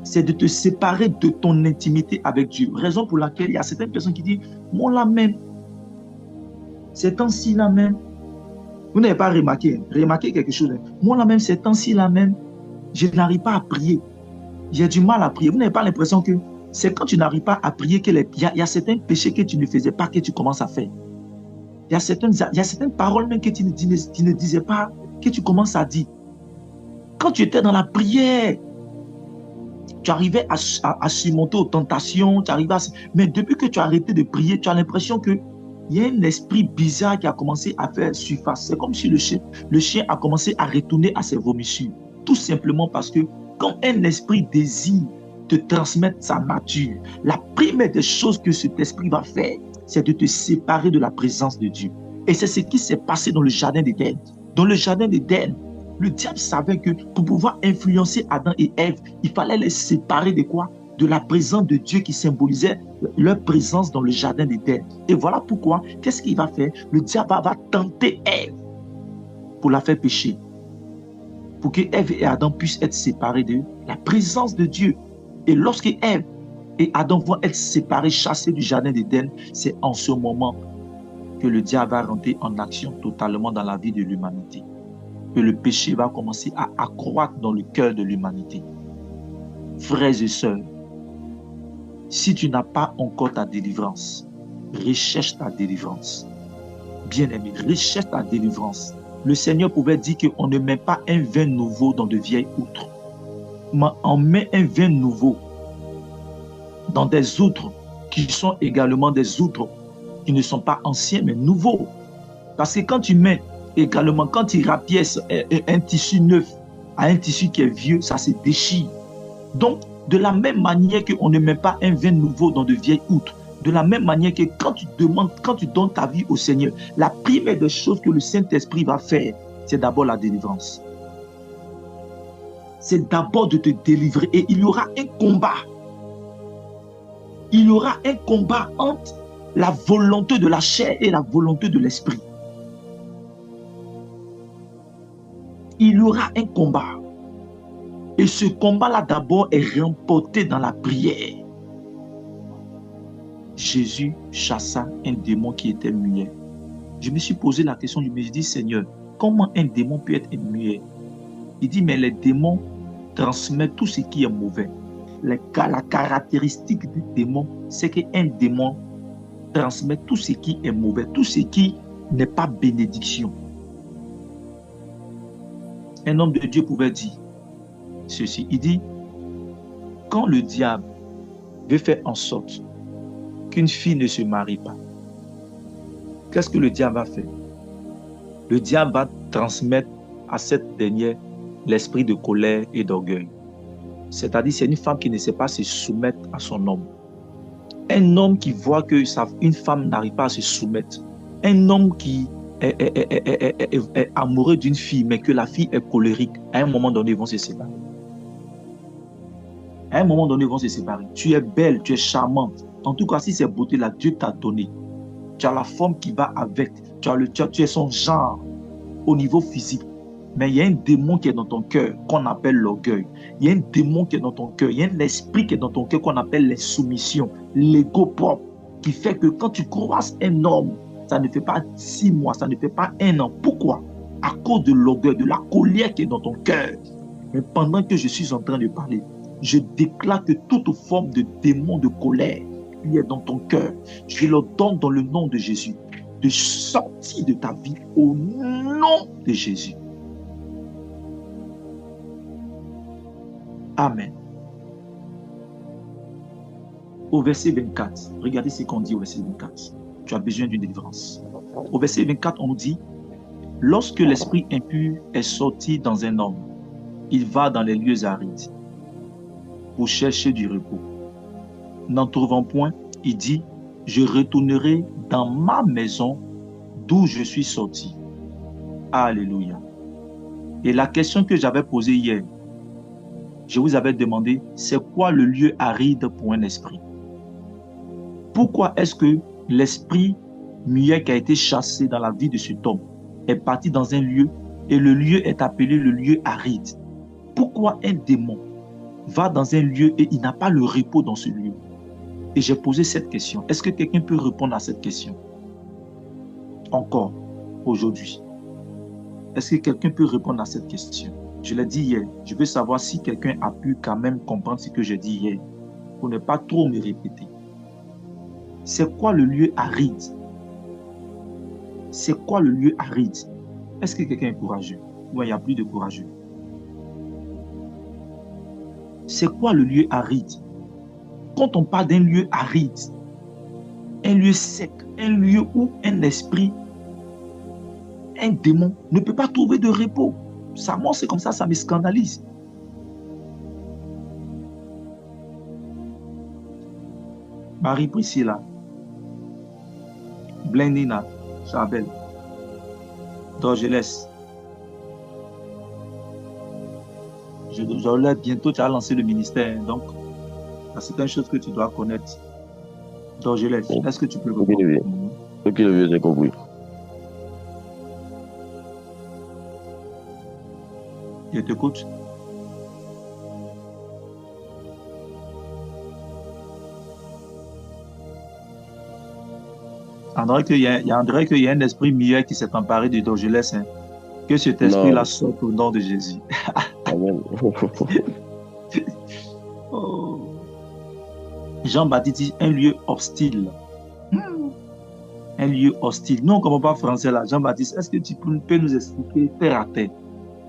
c'est de te séparer de ton intimité avec Dieu. Raison pour laquelle il y a certaines personnes qui disent, moi là même, ces temps-ci là même, vous n'avez pas remarqué quelque chose. Moi là même, ces temps-ci là même, je n'arrive pas à prier. J'ai du mal à prier. Vous n'avez pas l'impression que c'est quand tu n'arrives pas à prier qu'il y a certains péchés que tu ne faisais pas que tu commences à faire. Il y a certaines paroles même que tu ne disais pas, que tu commences à dire. Quand tu étais dans la prière, tu arrivais à surmonter aux tentations, mais depuis que tu as arrêté de prier, tu as l'impression qu'il y a un esprit bizarre qui a commencé à faire surface. C'est comme si le chien a commencé à retourner à ses vomissures. Tout simplement parce que quand un esprit désire te transmettre sa nature, la première des choses que cet esprit va faire, c'est de te séparer de la présence de Dieu. Et c'est ce qui s'est passé dans le jardin d'Éden. Dans le jardin d'Éden, le diable savait que pour pouvoir influencer Adam et Ève, il fallait les séparer de quoi? De la présence de Dieu qui symbolisait leur présence dans le jardin d'Éden. Et voilà pourquoi, qu'est-ce qu'il va faire? Le diable va tenter Ève pour la faire pécher. Pour que Ève et Adam puissent être séparés de la présence de Dieu. Et lorsque Ève et Adam vont être séparés, chassés du jardin d'Éden, c'est en ce moment que le diable va rentrer en action totalement dans la vie de l'humanité. Que le péché va commencer à accroître dans le cœur de l'humanité. Frères et sœurs, si tu n'as pas encore ta délivrance, recherche ta délivrance. Bien-aimé, recherche ta délivrance. Le Seigneur pouvait dire qu'on ne met pas un vin nouveau dans de vieilles outres. Mais on met un vin nouveau dans des outres qui sont également des outres qui ne sont pas anciens mais nouveaux. Parce que quand tu mets également, quand tu rapièces un tissu neuf à un tissu qui est vieux, ça se déchire. Donc, de la même manière qu'on ne met pas un vin nouveau dans de vieilles outres, de la même manière que quand tu donnes ta vie au Seigneur, la première des choses que le Saint-Esprit va faire, c'est d'abord la délivrance. C'est d'abord de te délivrer et il y aura un combat. Il y aura un combat entre la volonté de la chair et la volonté de l'esprit. Il y aura un combat. Et ce combat-là d'abord est remporté dans la prière. Jésus chassa un démon qui était muet. Je me suis posé la question, je me suis dit, Seigneur, comment un démon peut être muet? Il dit, mais les démons transmettent tout ce qui est mauvais. La caractéristique du démon, c'est qu'un démon transmet tout ce qui est mauvais, tout ce qui n'est pas bénédiction. Un homme de Dieu pouvait dire ceci. Il dit, quand le diable veut faire en sorte qu'une fille ne se marie pas, qu'est-ce que le diable va faire? Le diable va transmettre à cette dernière l'esprit de colère et d'orgueil. C'est-à-dire, c'est une femme qui ne sait pas se soumettre à son homme. Un homme qui voit qu'une femme n'arrive pas à se soumettre. Un homme qui est amoureux d'une fille, mais que la fille est colérique, à un moment donné, ils vont se séparer. À un moment donné, ils vont se séparer. Tu es belle, tu es charmante. En tout cas, si cette beauté-là, Dieu t'a donné. Tu as la forme qui va avec. Tu es son genre au niveau physique. Mais il y a un démon qui est dans ton cœur qu'on appelle l'orgueil. Il y a un démon qui est dans ton cœur. Il y a un esprit qui est dans ton cœur qu'on appelle les soumissions, l'ego propre, qui fait que quand tu croises un homme, ça ne fait pas 6 mois, ça ne fait pas 1 an. Pourquoi? À cause de l'orgueil, de la colère qui est dans ton cœur. Mais pendant que je suis en train de parler, je déclare que toute forme de démon de colère qui est dans ton cœur, je le donne dans le nom de Jésus, de sortir de ta vie au nom de Jésus. Amen. Au verset 24, regardez ce qu'on dit au verset 24. Tu as besoin d'une délivrance. Au verset 24, on nous dit, lorsque l'esprit impur est sorti dans un homme, il va dans les lieux arides pour chercher du repos. N'en trouvant point, il dit, je retournerai dans ma maison d'où je suis sorti. Alléluia. Et la question que j'avais posée hier, je vous avais demandé, c'est quoi le lieu aride pour un esprit? Pourquoi est-ce que l'esprit muet qui a été chassé dans la vie de cet homme est parti dans un lieu et le lieu est appelé le lieu aride? Pourquoi un démon va dans un lieu et il n'a pas le repos dans ce lieu. Et j'ai posé cette question. Est-ce que quelqu'un peut répondre à cette question? Encore, aujourd'hui. Est-ce que quelqu'un peut répondre à cette question? Je l'ai dit hier. Je veux savoir si quelqu'un a pu quand même comprendre ce que j'ai dit hier, pour ne pas trop me répéter. C'est quoi le lieu aride? C'est quoi le lieu aride? Est-ce que quelqu'un est courageux? Ou il n'y a plus de courageux? C'est quoi le lieu aride? Quand on parle d'un lieu aride, un lieu sec, un lieu où un esprit, un démon ne peut pas trouver de repos. Ça, moi, c'est comme ça me scandalise. Marie-Priscilla, Blendina, Chabelle, Dorgelès. Je l'ai bientôt, tu as lancé le ministère, donc c'est une chose que tu dois connaître. Dorgelès, est-ce que tu peux répondre? Ok, j'ai compris. Je t'écoute. On dirait qu'il y a un esprit mieux qui s'est emparé de Dorgelès. Hein. Que cet esprit-là sorte au nom de Jésus. Amen. Oh. Jean-Baptiste dit un lieu hostile. Un lieu hostile. Nous, on ne comprend pas français là. Jean-Baptiste, est-ce que tu peux nous expliquer terre à terre?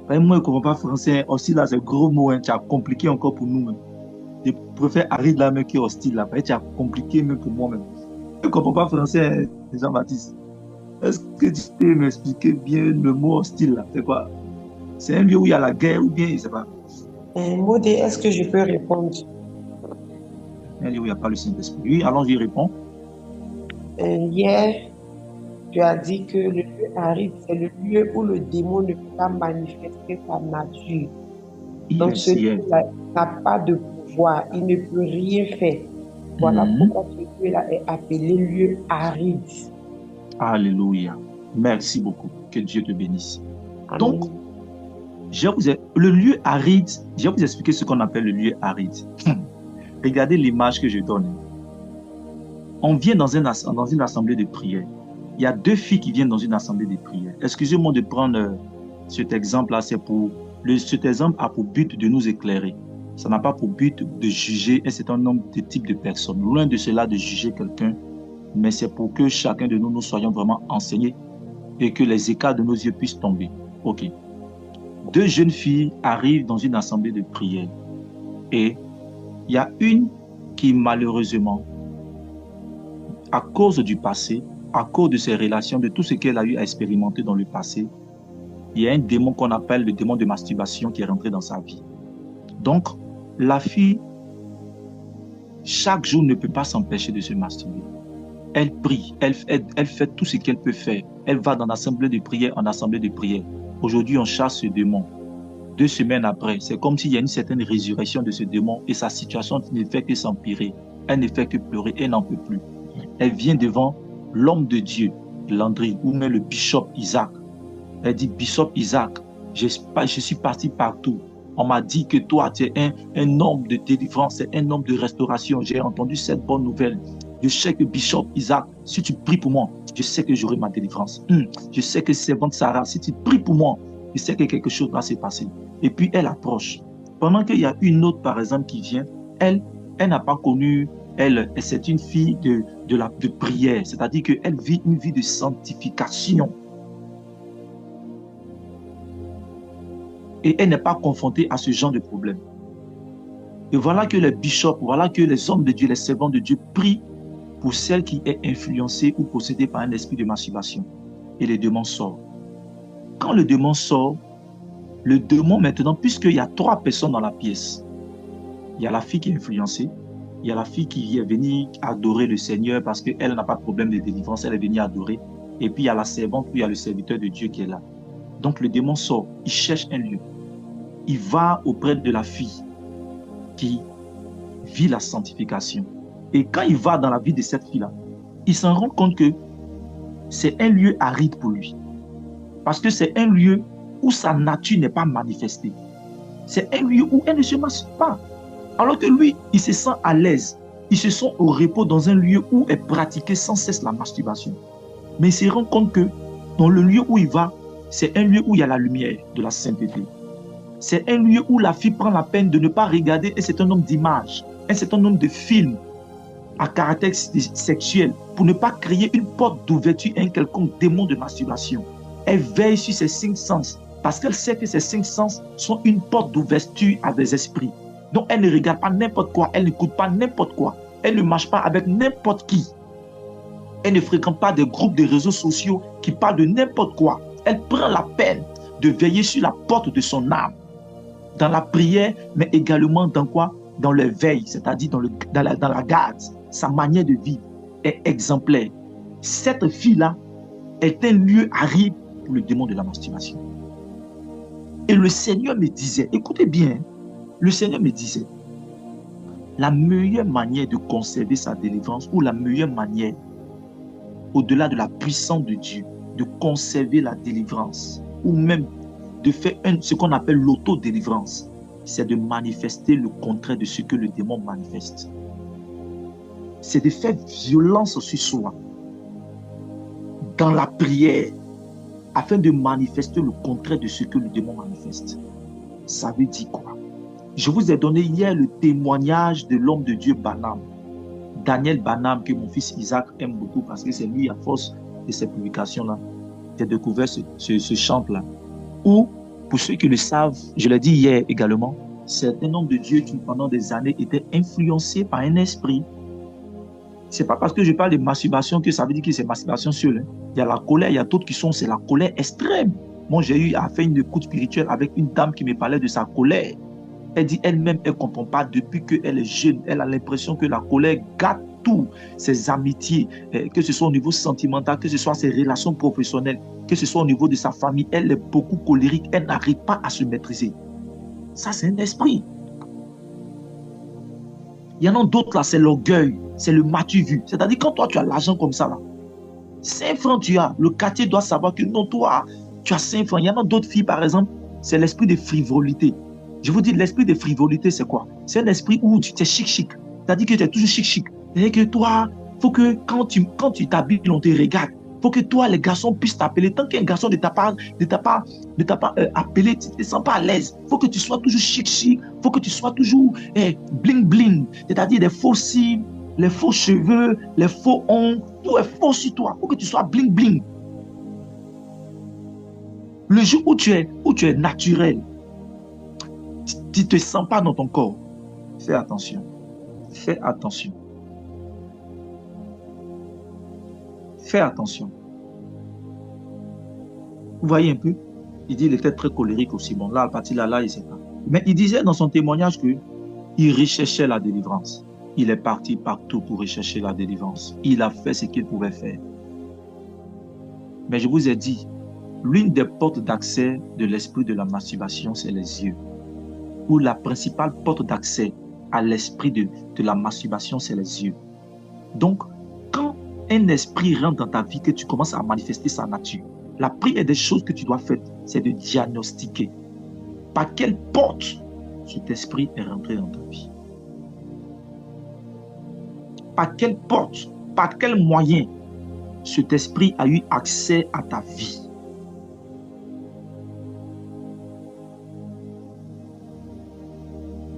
Moi, je ne comprends pas français. Hostile là, c'est un gros mot. Hein. Tu as compliqué encore pour nous. Même. Je préfère aride là, même qui est hostile là. Tu as compliqué même pour moi-même. Je ne comprends pas français, Jean-Baptiste. Est-ce que tu peux m'expliquer bien le mot hostile là? C'est quoi? C'est un lieu où il y a la guerre ou bien, je ne sais pas. Modé, est-ce que je peux répondre? Un lieu où il n'y a pas le Saint-Esprit. Oui, allons, j'y réponds. Hier, tu as dit que le lieu aride, c'est le lieu où le démon ne peut pas manifester sa nature. Donc, ce lieu-là n'a pas de pouvoir, il ne peut rien faire. Voilà pourquoi ce lieu-là est appelé lieu aride. Alléluia. Merci beaucoup. Que Dieu te bénisse. Amen. Donc, le lieu aride, je vais vous expliquer ce qu'on appelle le lieu aride. Regardez l'image que je donne. On vient dans une assemblée de prière. Il y a deux filles qui viennent dans une assemblée de prière. Excusez-moi de prendre cet exemple-là. Cet exemple a pour but de nous éclairer. Ça n'a pas pour but de juger un certain nombre de types de personnes. Loin de cela de juger quelqu'un, mais c'est pour que chacun de nous soyons vraiment enseignés et que les écarts de nos yeux puissent tomber. Ok. Deux jeunes filles arrivent dans une assemblée de prière et il y a une qui malheureusement, à cause du passé, à cause de ses relations, de tout ce qu'elle a eu à expérimenter dans le passé, il y a un démon qu'on appelle le démon de masturbation qui est rentré dans sa vie. Donc, la fille, chaque jour ne peut pas s'empêcher de se masturber. Elle prie, elle fait tout ce qu'elle peut faire. Elle va dans l'assemblée de prière en assemblée de prière. Aujourd'hui, on chasse ce démon. 2 semaines après, c'est comme s'il y a une certaine résurrection de ce démon et sa situation ne fait que s'empirer. Elle ne fait que pleurer, elle n'en peut plus. Elle vient devant l'homme de Dieu, Landry, ou même le bishop Isaac. Elle dit, Bishop Isaac, je suis parti partout. On m'a dit que toi, tu es un homme de délivrance, un homme de restauration. J'ai entendu cette bonne nouvelle. Je sais que Bishop Isaac, si tu pries pour moi, je sais que j'aurai ma délivrance. Je sais que servante Sarah, si tu pries pour moi, je sais que quelque chose va se passer. Et puis elle approche. Pendant qu'il y a une autre, par exemple, qui vient, elle n'a pas connu, c'est une fille de prière. C'est-à-dire qu'elle vit une vie de sanctification. Et elle n'est pas confrontée à ce genre de problème. Et voilà que les bishops, voilà que les hommes de Dieu, les servants de Dieu prient pour celle qui est influencée ou possédée par un esprit de masturbation. Et le démon sort. Quand le démon sort, le démon maintenant, puisqu'il y a 3 personnes dans la pièce, il y a la fille qui est influencée, il y a la fille qui est venue adorer le Seigneur parce qu'elle n'a pas de problème de délivrance, elle est venue adorer. Et puis il y a la servante, puis il y a le serviteur de Dieu qui est là. Donc le démon sort, il cherche un lieu. Il va auprès de la fille qui vit la sanctification. Et quand il va dans la vie de cette fille-là, il s'en rend compte que c'est un lieu aride pour lui. Parce que c'est un lieu où sa nature n'est pas manifestée. C'est un lieu où elle ne se masturbe pas. Alors que lui, il se sent à l'aise. Il se sent au repos dans un lieu où est pratiquée sans cesse la masturbation. Mais il se rend compte que dans le lieu où il va, c'est un lieu où il y a la lumière de la sainteté. C'est un lieu où la fille prend la peine de ne pas regarder un certain nombre d'images, un certain nombre de films à caractère sexuel pour ne pas créer une porte d'ouverture à un quelconque démon de masturbation. Elle veille sur ses 5 sens parce qu'elle sait que ces 5 sens sont une porte d'ouverture à des esprits. Donc elle ne regarde pas n'importe quoi, elle n'écoute pas n'importe quoi, elle ne marche pas avec n'importe qui. Elle ne fréquente pas des groupes de réseaux sociaux qui parlent de n'importe quoi. Elle prend la peine de veiller sur la porte de son âme, dans la prière, mais également dans quoi? Dans le veille, c'est-à-dire dans la garde. Sa manière de vivre est exemplaire. Cette fille-là est un lieu aride pour le démon de la masturbation. Et le Seigneur me disait, écoutez bien, le Seigneur me disait, la meilleure manière de conserver sa délivrance, ou la meilleure manière, au-delà de la puissance de Dieu, de conserver la délivrance, ou même de faire ce qu'on appelle l'autodélivrance, c'est de manifester le contraire de ce que le démon manifeste. C'est de faire violence sur soi dans la prière afin de manifester le contraire de ce que le démon manifeste. Ça veut dire quoi? Je vous ai donné hier le témoignage de l'homme de Dieu Banham, Daniel Banham, que mon fils Isaac aime beaucoup parce que c'est lui, à force de ces publications-là, qui a découvert ce chant-là. Ou, pour ceux qui le savent, je l'ai dit hier également, c'est un homme de Dieu qui pendant des années était influencé par un esprit. C'est pas parce que je parle de masturbation que ça veut dire que c'est masturbation seule. Il y a la colère, il y a d'autres qui sont, c'est la colère extrême. Moi, j'ai eu à faire une écoute spirituelle avec une dame qui me parlait de sa colère. Elle dit elle-même, elle ne comprend pas depuis qu'elle est jeune. Elle a l'impression que la colère gâte tout, ses amitiés, que ce soit au niveau sentimental, que ce soit ses relations professionnelles, que ce soit au niveau de sa famille. Elle est beaucoup colérique, elle n'arrive pas à se maîtriser. Ça, c'est un esprit. Il y en a d'autres là, c'est l'orgueil, c'est le matu vu. C'est-à-dire quand toi tu as l'argent comme ça là, 5 francs tu as, le quartier doit savoir que non, toi tu as 5 francs. Il y en a d'autres filles par exemple, c'est l'esprit de frivolité. Je vous dis, l'esprit de frivolité c'est quoi? C'est un esprit où tu es chic. C'est-à-dire que tu es toujours chic. C'est-à-dire que toi, il faut que quand tu t'habilles, on te regarde. Il faut que toi, les garçons puissent t'appeler. Tant qu'un garçon ne t'a pas appelé, tu ne te sens pas à l'aise. Il faut que tu sois toujours chic. Il faut que tu sois toujours bling. C'est-à-dire des faux cils, les faux cheveux, les faux ongles. Tout est faux sur toi. Il faut que tu sois bling. Le jour où tu es naturel, tu ne te sens pas dans ton corps. Fais attention. Fais attention. Fais attention. Vous voyez un peu? Il dit qu'il était très colérique aussi. Bon, là, à partir de là, il ne sait pas. Mais il disait dans son témoignage qu'il recherchait la délivrance. Il est parti partout pour rechercher la délivrance. Il a fait ce qu'il pouvait faire. Mais je vous ai dit, l'une des portes d'accès de l'esprit de la masturbation, c'est les yeux. Ou la principale porte d'accès à l'esprit de la masturbation, c'est les yeux. Donc, quand un esprit rentre dans ta vie, que tu commences à manifester sa nature, la première des choses que tu dois faire, c'est de diagnostiquer par quelle porte cet esprit est rentré dans ta vie. Par quelle porte, par quel moyen cet esprit a eu accès à ta vie.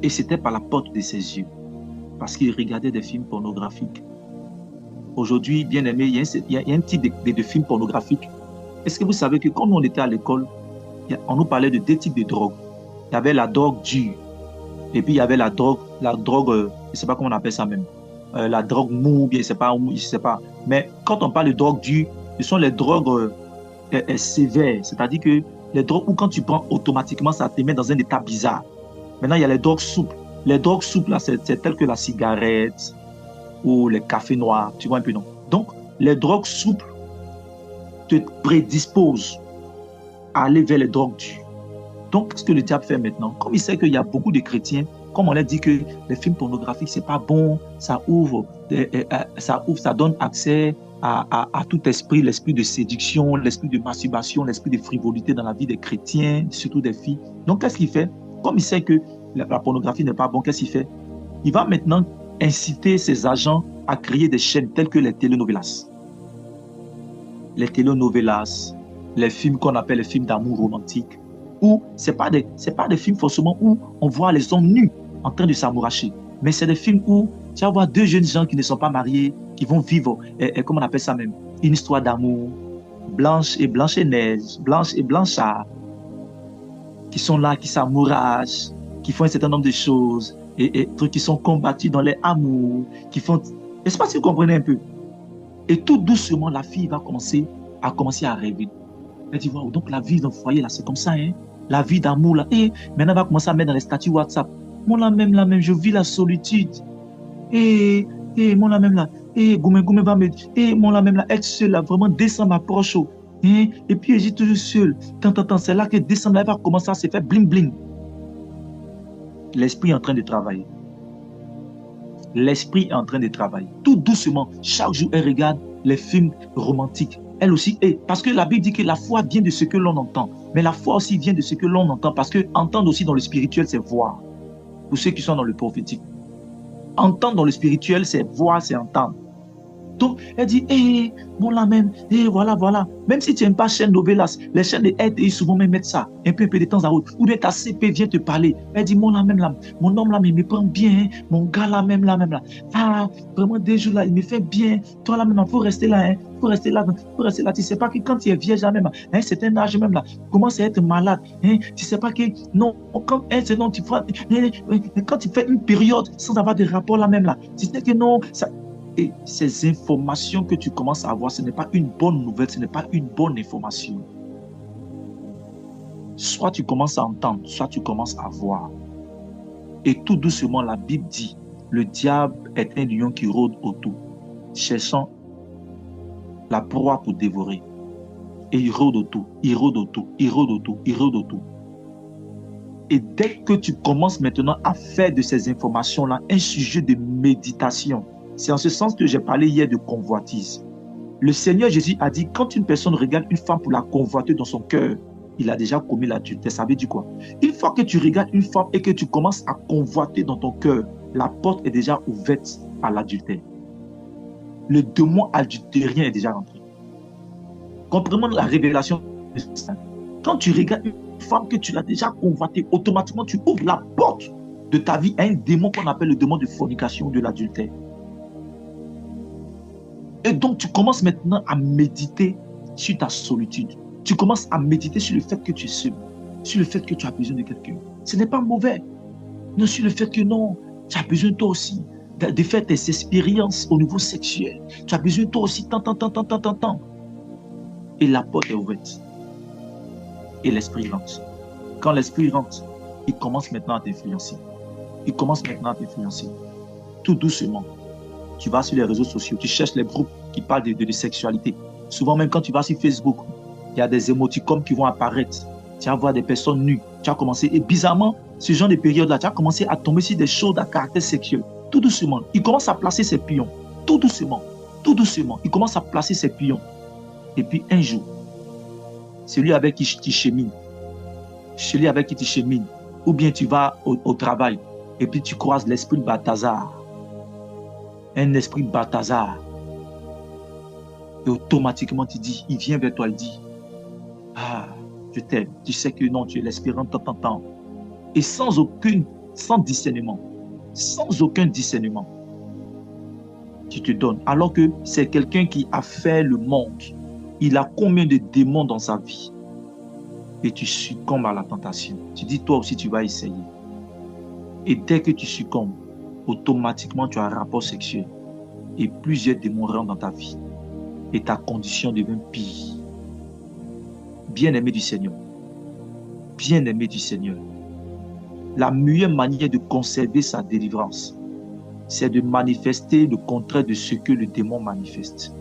Et c'était par la porte de ses yeux, parce qu'il regardait des films pornographiques. Aujourd'hui, bien aimé, il y a un type de films pornographiques. Est-ce que vous savez que quand on était à l'école, on nous parlait de 2 types de drogues. Il y avait la drogue dure, et puis il y avait la drogue, je ne sais pas comment on appelle ça même, la drogue mou, je ne sais pas. Mais quand on parle de drogue dure, ce sont les drogues sévères, c'est-à-dire que les drogues où quand tu prends automatiquement, ça te met dans un état bizarre. Maintenant, il y a les drogues souples. Les drogues souples, c'est telles que la cigarette ou les cafés noirs. Tu vois un peu, non? Donc, les drogues souples te prédisposent à aller vers les drogues dures. Donc, qu'est-ce que le diable fait maintenant? Comme il sait qu'il y a beaucoup de chrétiens, comme on a dit que les films pornographiques, c'est pas bon, ça donne accès à tout esprit, l'esprit de séduction, l'esprit de masturbation, l'esprit de frivolité dans la vie des chrétiens, surtout des filles. Donc, qu'est-ce qu'il fait? Comme il sait que la pornographie n'est pas bon, qu'est-ce qu'il fait? il va maintenant inciter ses agents à créer des chaînes telles que les telenovelas. Les telenovelas, les films qu'on appelle les films d'amour romantique, où ce n'est pas des films forcément où on voit les hommes nus en train de s'amouracher, mais c'est des films où tu vas voir deux jeunes gens qui ne sont pas mariés, qui vont vivre, comment on appelle ça même, une histoire d'amour, Blanche et Neige, Blanche et Blanchard, qui sont là, qui s'amourachent, qui font un certain nombre de choses, et qui sont combattus dans les amours, qui font... Je ne sais pas si vous comprenez un peu. Et tout doucement, la fille va commencer à rêver. Elle dit, wow, donc la vie dans le foyer, là, c'est comme ça, hein? La vie d'amour, là. Et maintenant, elle va commencer à mettre dans les statuts WhatsApp. Moi, là même, je vis la solitude. Et moi, là même, là. Et Goumé va me dire, et moi, là même, là, être seule, là, vraiment, décembre m'approche. Et puis, je suis toujours seule. Tant, c'est là que décembre, là, elle va commencer à se faire bling bling. L'esprit est en train de travailler. L'esprit est en train de travailler. Tout doucement, chaque jour, elle regarde les films romantiques. Elle aussi, parce que la Bible dit que la foi vient de ce que l'on entend. Mais la foi aussi vient de ce que l'on entend. Parce que entendre aussi dans le spirituel, c'est voir. Pour ceux qui sont dans le prophétique. Entendre dans le spirituel, c'est voir, c'est entendre. Donc, elle dit, bon là même, voilà. Même si tu n'aimes pas chaîne novelas, les chaînes de RTI souvent même mettent ça, un peu de temps à autre. Ou bien ta CP vient te parler. Elle dit, mon homme là, mais il me prend bien, mon gars là même là. Ah, vraiment des jours là, il me fait bien. Toi là même, il faut rester là, faut rester là. Tu sais pas que quand tu es vierge là même, c'est un âge même là, commence à être malade. Tu sais pas que, non, quand tu fais une période sans avoir de rapport là même là, tu sais que non, ça... Et ces informations que tu commences à avoir, ce n'est pas une bonne nouvelle, ce n'est pas une bonne information. Soit tu commences à entendre, soit tu commences à voir. Et tout doucement, la Bible dit, le diable est un lion qui rôde autour, cherchant la proie pour dévorer. Et il rôde autour. Et dès que tu commences maintenant à faire de ces informations-là un sujet de méditation, c'est en ce sens que j'ai parlé hier de convoitise. Le Seigneur Jésus a dit, quand une personne regarde une femme pour la convoiter dans son cœur, il a déjà commis l'adultère. Ça veut dire quoi? Une fois que tu regardes une femme et que tu commences à convoiter dans ton cœur, la porte est déjà ouverte à l'adultère. Le démon adultérien est déjà rentré. Comprenez la révélation de ça. Quand tu regardes une femme que tu l'as déjà convoitée, automatiquement tu ouvres la porte de ta vie à un démon qu'on appelle le démon de fornication ou de l'adultère. Et donc, tu commences maintenant à méditer sur ta solitude. Tu commences à méditer sur le fait que tu es seul, sur le fait que tu as besoin de quelqu'un. Ce n'est pas mauvais. Non, sur le fait que non, tu as besoin toi aussi de faire tes expériences au niveau sexuel. Tu as besoin toi aussi tant. Et la porte est ouverte. Et l'esprit rentre. Quand l'esprit rentre, il commence maintenant à t'influencer. Tout doucement. Tu vas sur les réseaux sociaux, tu cherches les groupes qui parlent de sexualité. Souvent même quand tu vas sur Facebook, il y a des émoticônes qui vont apparaître. Tu vas voir des personnes nues. Tu as commencé, et bizarrement, ce genre de période-là, tu as commencé à tomber sur des choses à caractère sexuel. Tout doucement, il commence à placer ses pions. Tout doucement, il commence à placer ses pions. Et puis un jour, celui avec qui tu chemines, ou bien tu vas au travail, et puis tu croises l'esprit Balthazar. Un esprit Balthazar. Et automatiquement, tu dis, il vient vers toi, il dit, ah, je t'aime. Tu sais que non, tu es l'espérant, tant. Et sans aucun discernement, tu te donnes. Alors que c'est quelqu'un qui a fait le monde. Il a combien de démons dans sa vie? Et tu succombes à la tentation. Tu dis, toi aussi, tu vas essayer. Et dès que tu succombes, automatiquement, tu as un rapport sexuel. Et plusieurs démons rentrent dans ta vie. Et ta condition devient pire. Bien-aimé du Seigneur. La meilleure manière de conserver sa délivrance, c'est de manifester le contraire de ce que le démon manifeste.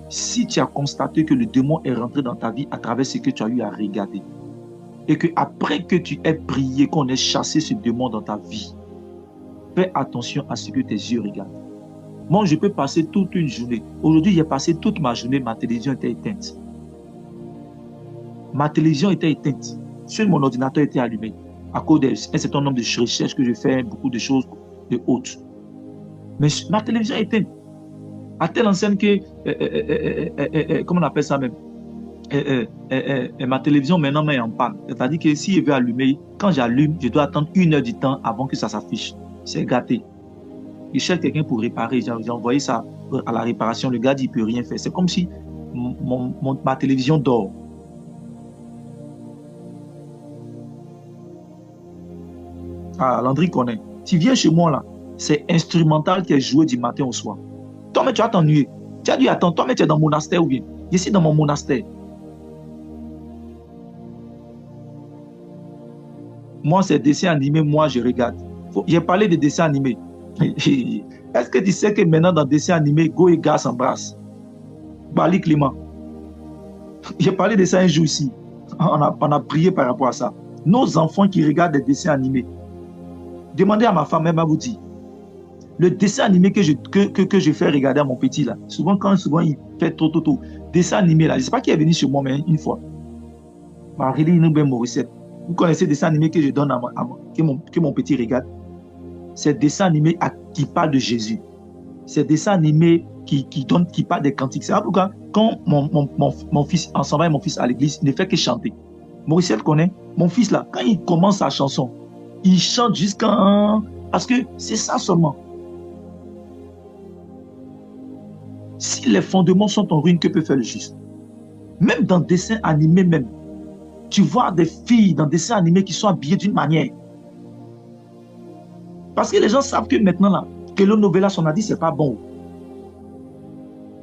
Si tu as constaté que le démon est rentré dans ta vie à travers ce que tu as eu à regarder, et que après que tu aies prié, qu'on ait chassé ce démon dans ta vie, fais attention à ce que tes yeux regardent. Moi, je peux passer toute une journée. Aujourd'hui, j'ai passé toute ma journée, ma télévision était éteinte. Seul mon ordinateur était allumé à cause d'un certain nombre de recherches que je fais, beaucoup de choses, de haute. Mais ma télévision est éteinte. À telle enseigne que, comment on appelle ça même, ma télévision maintenant est en panne. C'est-à-dire que si je veux allumer, quand j'allume, je dois attendre 1 heure du temps avant que ça s'affiche. C'est gâté. Je cherche quelqu'un pour réparer. J'ai envoyé ça à la réparation. Le gars dit qu'il ne peut rien faire. C'est comme si ma télévision dort. Ah, Landry connaît. Tu viens chez moi là, c'est instrumental qui est joué du matin au soir. Toi, mais tu vas t'ennuyer. Tu as dû attendre. Toi, mais tu es dans mon monastère ou bien? Je suis dans mon monastère. Moi, c'est dessins animés, moi, je regarde. J'ai parlé de dessins animés. Est-ce que tu sais que maintenant, dans dessins animés, Go et Gars s'embrassent? Bali Clément. J'ai parlé de ça un jour ici. On a prié par rapport à ça. Nos enfants qui regardent des dessins animés, demandez à ma femme, elle va vous dire. Le dessin animé que je fais regarder à mon petit là, souvent il fait trop, dessin animé là, je ne sais pas qui est venu chez moi, mais une fois. Marie-Line Noubé Morissette. Vous connaissez le dessin animé que je donne que mon petit regarde? C'est dessin animé qui parle de Jésus. C'est dessin animé qui parle des cantiques. C'est pourquoi quand mon fils, en s'en va mon fils à l'église, il ne fait que chanter. Morissette connaît. Mon fils là, quand il commence sa chanson, il chante jusqu'à... Parce que c'est ça seulement. Si les fondements sont en ruine, que peut faire le juste? Même dans des dessins animés même, tu vois des filles dans des dessins animés qui sont habillées d'une manière. Parce que les gens savent que maintenant là, que le novelas, on a dit c'est pas bon.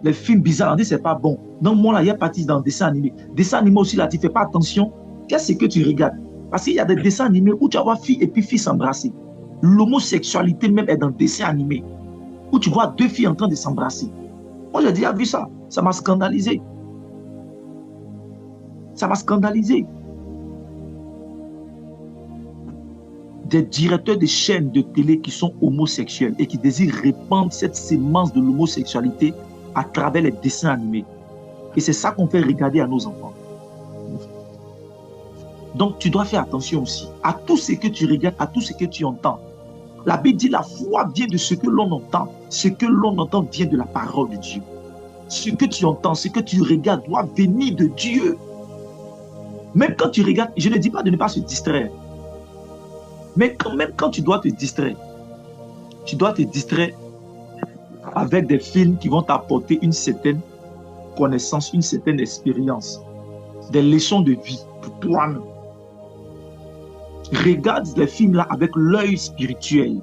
Les films bizarres, on a dit c'est pas bon. Donc moi là, il y a parti dans des dessins animés. Dessins animés aussi là, tu fais pas attention. Qu'est-ce que tu regardes? Parce qu'il y a des dessins animés où tu vas voir filles et puis filles s'embrasser. L'homosexualité même est dans des dessins animés. Où tu vois 2 filles en train de s'embrasser. Moi j'ai déjà vu ça. Ça m'a scandalisé. Ça m'a scandalisé. Des directeurs de chaînes de télé qui sont homosexuels et qui désirent répandre cette sémence de l'homosexualité à travers les dessins animés. Et c'est ça qu'on fait regarder à nos enfants. Donc tu dois faire attention aussi à tout ce que tu regardes, à tout ce que tu entends. La Bible dit la foi vient de ce que l'on entend. Ce que l'on entend vient de la parole de Dieu. Ce que tu entends, ce que tu regardes doit venir de Dieu. Même quand tu regardes, je ne dis pas de ne pas se distraire. Mais même quand tu dois te distraire avec des films qui vont t'apporter une certaine connaissance, une certaine expérience, des leçons de vie pour toi-même. Regarde les films là avec l'œil spirituel.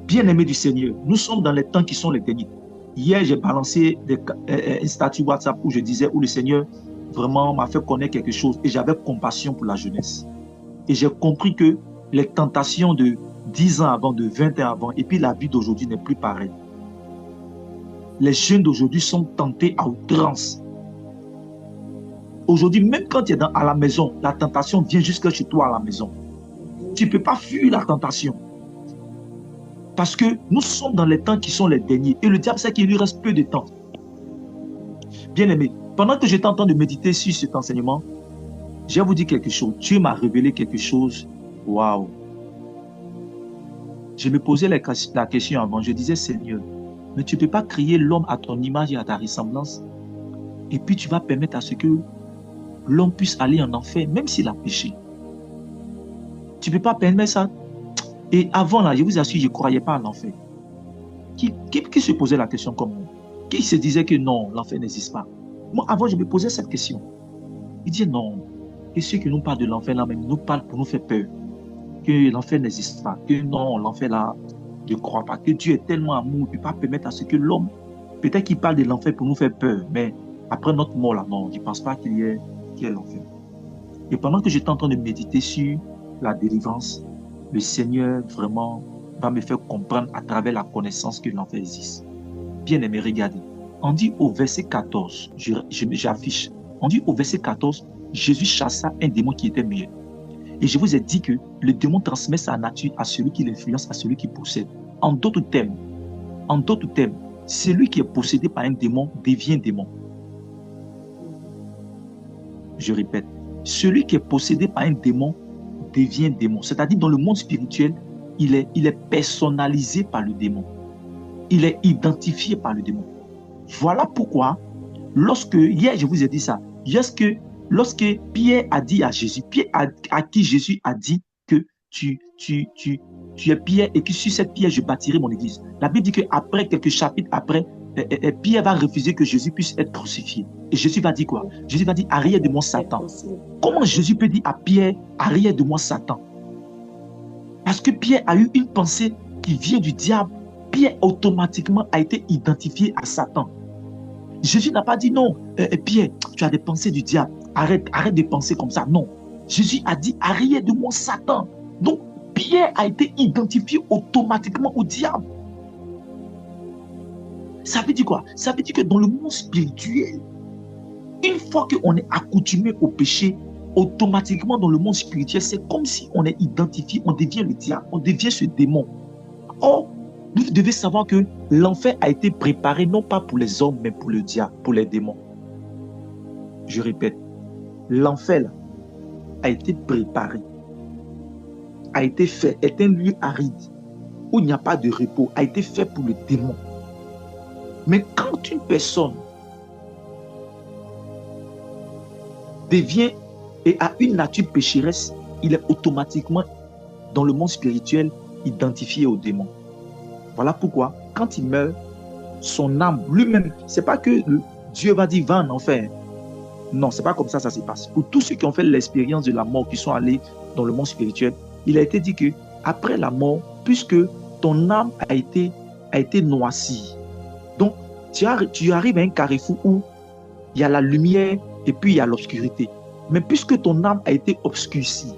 Bien-aimés du Seigneur, nous sommes dans les temps qui sont les derniers. Hier, j'ai balancé un statut WhatsApp où je disais, où le Seigneur vraiment m'a fait connaître quelque chose et j'avais compassion pour la jeunesse. Et j'ai compris que les tentations de 10 ans avant, de 20 ans avant, et puis la vie d'aujourd'hui n'est plus pareille. Les jeunes d'aujourd'hui sont tentés à outrance. Aujourd'hui, même quand tu es à la maison, la tentation vient jusque chez toi à la maison. Tu ne peux pas fuir la tentation. Parce que nous sommes dans les temps qui sont les derniers. Et le diable sait qu'il lui reste peu de temps. Bien-aimé, pendant que j'étais en train de méditer sur cet enseignement, je vais vous dire quelque chose. Dieu m'a révélé quelque chose. Waouh! Je me posais la question avant. Je disais, Seigneur, mais tu ne peux pas créer l'homme à ton image et à ta ressemblance. Et puis tu vas permettre à ce que l'homme puisse aller en enfer, même s'il a péché. Tu ne peux pas permettre ça. Et avant, là, je vous assure, je ne croyais pas à l'enfer. Qui se posait la question comme moi? Qui se disait que non, l'enfer n'existe pas? Moi, avant, je me posais cette question. Il disait non. Et ceux qui nous parlent de l'enfer là, même nous parlent pour nous faire peur. Que l'enfer n'existe pas. Que non, l'enfer là, je ne crois pas. Que Dieu est tellement amour, il ne peut pas permettre à ce que l'homme, peut-être qu'il parle de l'enfer pour nous faire peur, mais après notre mort là, non, je ne pense pas qu'il y ait l'enfer. Et pendant que j'étais en train de méditer sur la délivrance, le Seigneur vraiment va me faire comprendre à travers la connaissance que l'enfer existe. Bien aimé, regardez. On dit au verset 14, j'affiche, on dit au verset 14, Jésus chassa un démon qui était meilleur. Et je vous ai dit que le démon transmet sa nature à celui qui l'influence, à celui qui possède. En d'autres termes, celui qui est possédé par un démon devient démon. Je répète, celui qui est possédé par un démon devient démon. C'est-à-dire, dans le monde spirituel, il est personnalisé par le démon. Il est identifié par le démon. Voilà pourquoi, hier je vous ai dit ça, lorsque Pierre a dit à Jésus, Pierre à qui Jésus a dit que tu es Pierre et que sur cette pierre je bâtirai mon église. La Bible dit qu'après, quelques chapitres après, Pierre va refuser que Jésus puisse être crucifié. Et Jésus va dire quoi? Jésus va dire, arrière de moi Satan. Comment Jésus peut dire à Pierre, arrière de moi Satan? Parce que Pierre a eu une pensée qui vient du diable. Pierre automatiquement a été identifié à Satan. Jésus n'a pas dit non, Pierre, tu as des pensées du diable. Arrête de penser comme ça. Non. Jésus a dit, arrière de moi Satan. Donc, Pierre a été identifié automatiquement au diable. Ça veut dire quoi? Ça veut dire que dans le monde spirituel, une fois qu'on est accoutumé au péché, automatiquement dans le monde spirituel, c'est comme si on est identifié, on devient le diable, on devient ce démon. Or, vous devez savoir que l'enfer a été préparé non pas pour les hommes, mais pour le diable, pour les démons. Je répète, l'enfer a été préparé, a été fait, est un lieu aride où il n'y a pas de repos, a été fait pour le démon. Mais quand une personne devient et a une nature pécheresse, il est automatiquement dans le monde spirituel identifié au démon. Voilà pourquoi, quand il meurt, son âme lui-même, c'est pas que Dieu va dire va en enfer. Non, c'est pas comme ça se passe. Pour tous ceux qui ont fait l'expérience de la mort, qui sont allés dans le monde spirituel, il a été dit que après la mort, puisque ton âme a été noircie, donc tu arrives à un carrefour où il y a la lumière et puis il y a l'obscurité. Mais puisque ton âme a été obscurcie,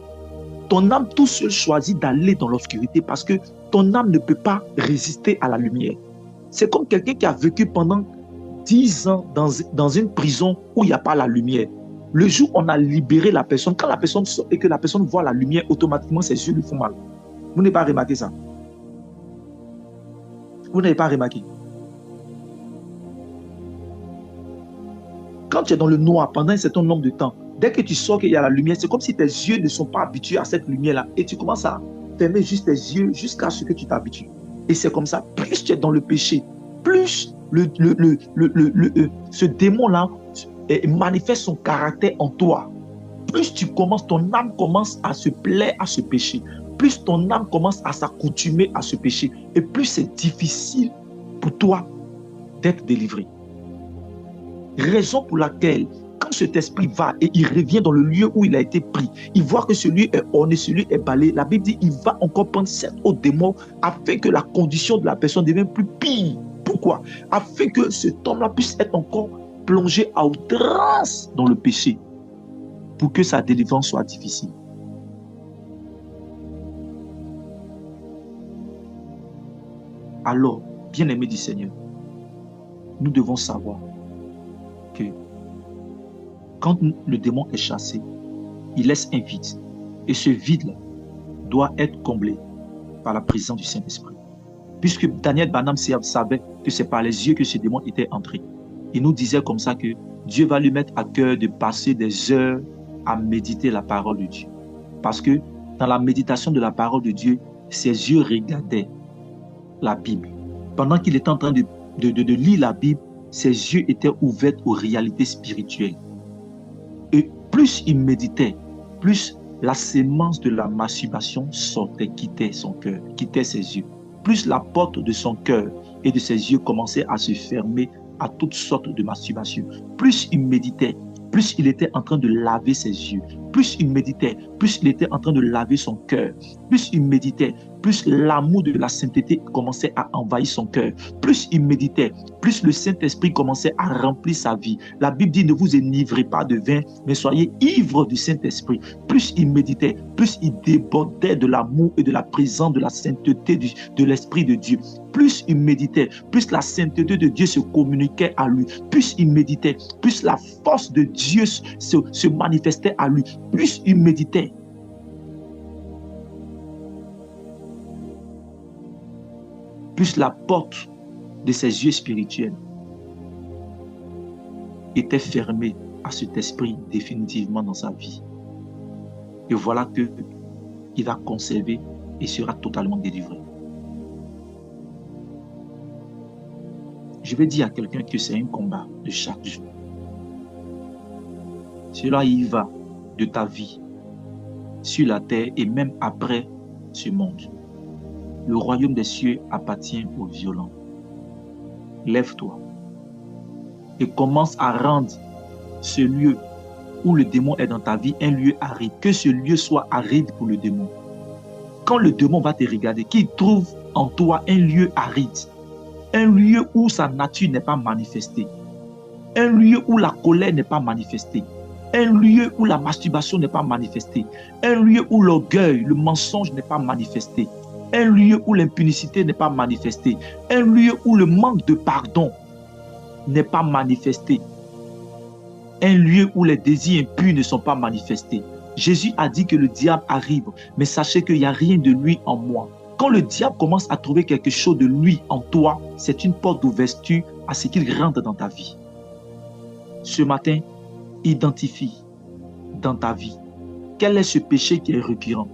ton âme tout seul choisit d'aller dans l'obscurité parce que ton âme ne peut pas résister à la lumière. C'est comme quelqu'un qui a vécu pendant 10 ans dans une prison où il n'y a pas la lumière. Le jour où on a libéré la personne, quand la personne sort et que la personne voit la lumière, automatiquement ses yeux lui font mal. Vous n'avez pas remarqué ça? Vous n'avez pas remarqué? Quand tu es dans le noir pendant un certain nombre de temps, dès que tu sors qu'il y a la lumière, c'est comme si tes yeux ne sont pas habitués à cette lumière-là. Et tu commences à fermer juste tes yeux jusqu'à ce que tu t'habitues. Et c'est comme ça, plus tu es dans le péché, plus ce démon-là manifeste son caractère en toi. Plus ton âme commence à se plaire à ce péché. Plus ton âme commence à s'accoutumer à ce péché. Et plus c'est difficile pour toi d'être délivré. Raison pour laquelle, quand cet esprit va et il revient dans le lieu où il a été pris, il voit que celui est orné, celui est balayé. La Bible dit il va encore prendre 7 autres démons afin que la condition de la personne devienne plus pire. Pourquoi? Afin que cet homme-là puisse être encore plongé à outrance dans le péché pour que sa délivrance soit difficile. Alors, bien-aimés du Seigneur, nous devons savoir que quand le démon est chassé, il laisse un vide. Et ce vide-là doit être comblé par la présence du Saint-Esprit. Puisque Daniel Branham savait que c'est par les yeux que ce démon était entré. Il nous disait comme ça que Dieu va lui mettre à cœur de passer des heures à méditer la parole de Dieu. Parce que dans la méditation de la parole de Dieu, ses yeux regardaient la Bible. Pendant qu'il était en train de lire la Bible, ses yeux étaient ouverts aux réalités spirituelles. Et plus il méditait, plus la sémence de la masturbation sortait, quittait son cœur, quittait ses yeux. Plus la porte de son cœur et de ses yeux commençait à se fermer à toutes sortes de masturbation. Plus il méditait, plus il était en train de laver ses yeux. Plus il méditait, plus il était en train de laver son cœur. Plus il méditait, plus l'amour de la sainteté commençait à envahir son cœur. Plus il méditait, plus le Saint-Esprit commençait à remplir sa vie. La Bible dit, ne vous enivrez pas de vin, mais soyez ivres du Saint-Esprit. Plus il méditait, plus il débordait de l'amour et de la présence de la sainteté de l'Esprit de Dieu. Plus il méditait, plus la sainteté de Dieu se communiquait à lui. Plus il méditait, plus la force de Dieu se manifestait à lui. Plus il méditait, plus la porte de ses yeux spirituels était fermée à cet esprit définitivement dans sa vie. Et voilà que il va conserver et sera totalement délivré. Je vais dire à quelqu'un que c'est un combat de chaque jour. Cela y va de ta vie sur la terre et même après ce monde. Le royaume des cieux appartient aux violents. Lève-toi et commence à rendre ce lieu où le démon est dans ta vie un lieu aride. Que ce lieu soit aride pour le démon. Quand le démon va te regarder, qu'il trouve en toi un lieu aride, un lieu où sa nature n'est pas manifestée, un lieu où la colère n'est pas manifestée, un lieu où la masturbation n'est pas manifestée, un lieu où l'orgueil, le mensonge n'est pas manifesté, un lieu où l'impunicité n'est pas manifestée, un lieu où le manque de pardon n'est pas manifesté, un lieu où les désirs impurs ne sont pas manifestés. Jésus a dit que le diable arrive, mais sachez qu'il n'y a rien de lui en moi. Quand le diable commence à trouver quelque chose de lui en toi, c'est une porte d'ouverture à ce qu'il rentre dans ta vie. Ce matin, identifie dans ta vie quel est ce péché qui est récurrent.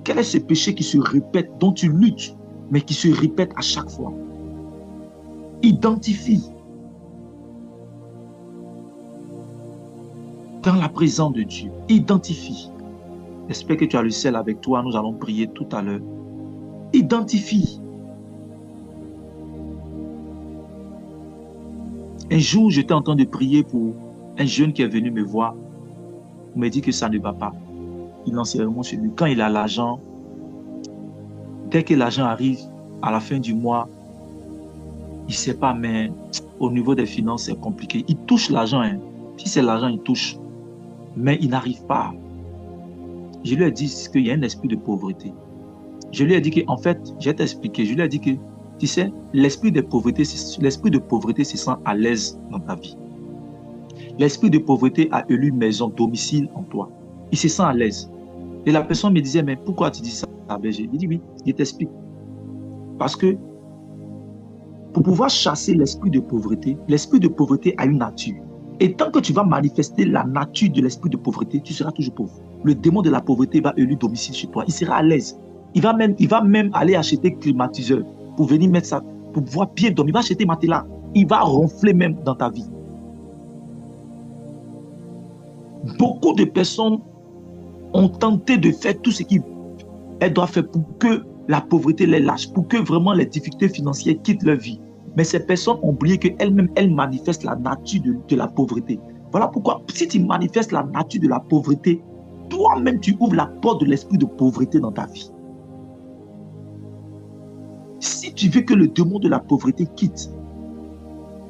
Quel est ce péché qui se répète, dont tu luttes, mais qui se répète à chaque fois. Identifie. Dans la présence de Dieu, identifie. J'espère que tu as le sel avec toi, nous allons prier tout à l'heure. Identifie. Un jour, j'étais en train de prier pour un jeune qui est venu me voir. Il m'a dit que ça ne va pas. Financièrement chez lui. Quand il a l'argent, dès que l'argent arrive à la fin du mois, il ne sait pas, mais au niveau des finances, c'est compliqué. Il touche l'argent. Hein. Si c'est l'argent, il touche. Mais il n'arrive pas. Je lui ai dit qu'il y a un esprit de pauvreté. Je lui ai dit qu'en fait, je vais t'expliquer. Je lui ai dit que, tu sais, l'esprit de pauvreté se sent à l'aise dans ta vie. L'esprit de pauvreté a élu maison, domicile en toi. Il se sent à l'aise. Et la personne me disait, mais pourquoi tu dis ça? J'ai dit oui, je t'explique. Parce que pour pouvoir chasser l'esprit de pauvreté a une nature. Et tant que tu vas manifester la nature de l'esprit de pauvreté, tu seras toujours pauvre. Le démon de la pauvreté va élu domicile chez toi. Il sera à l'aise. Il va même aller acheter climatiseur pour venir mettre ça, pour pouvoir bien dormir. Il va acheter matelas. Il va ronfler même dans ta vie. Beaucoup de personnes ont tenté de faire tout ce qu'elles doivent faire pour que la pauvreté les lâche, pour que vraiment les difficultés financières quittent leur vie. Mais ces personnes ont oublié qu'elles-mêmes, elles manifestent la nature de la pauvreté. Voilà pourquoi, si tu manifestes la nature de la pauvreté, toi-même, tu ouvres la porte de l'esprit de pauvreté dans ta vie. Si tu veux que le démon de la pauvreté quitte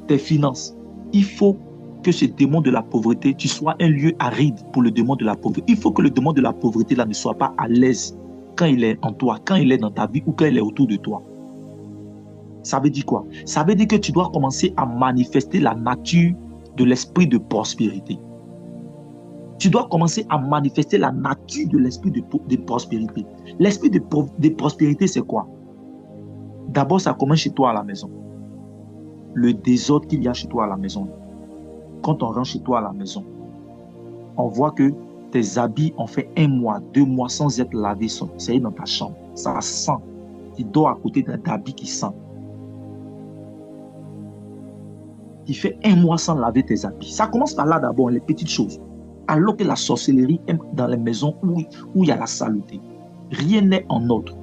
tes finances, il faut que ce démon de la pauvreté, tu sois un lieu aride pour le démon de la pauvreté. Il faut que le démon de la pauvreté là ne soit pas à l'aise quand il est en toi, quand il est dans ta vie ou quand il est autour de toi. Ça veut dire quoi? Ça veut dire que tu dois commencer à manifester la nature de l'esprit de prospérité. Tu dois commencer à manifester la nature de l'esprit de prospérité. L'esprit de prospérité, c'est quoi? D'abord, ça commence chez toi à la maison. Le désordre qu'il y a chez toi à la maison. Quand on rentre chez toi à la maison, on voit que tes habits ont fait 1 mois, 2 mois sans être lavés, c'est dans ta chambre. Ça sent. Tu dors à côté d'un habit qui sent. Tu fais 1 mois sans laver tes habits. Ça commence par là d'abord, les petites choses. Alors que la sorcellerie est dans les maisons où il y a la saleté. Rien n'est en ordre.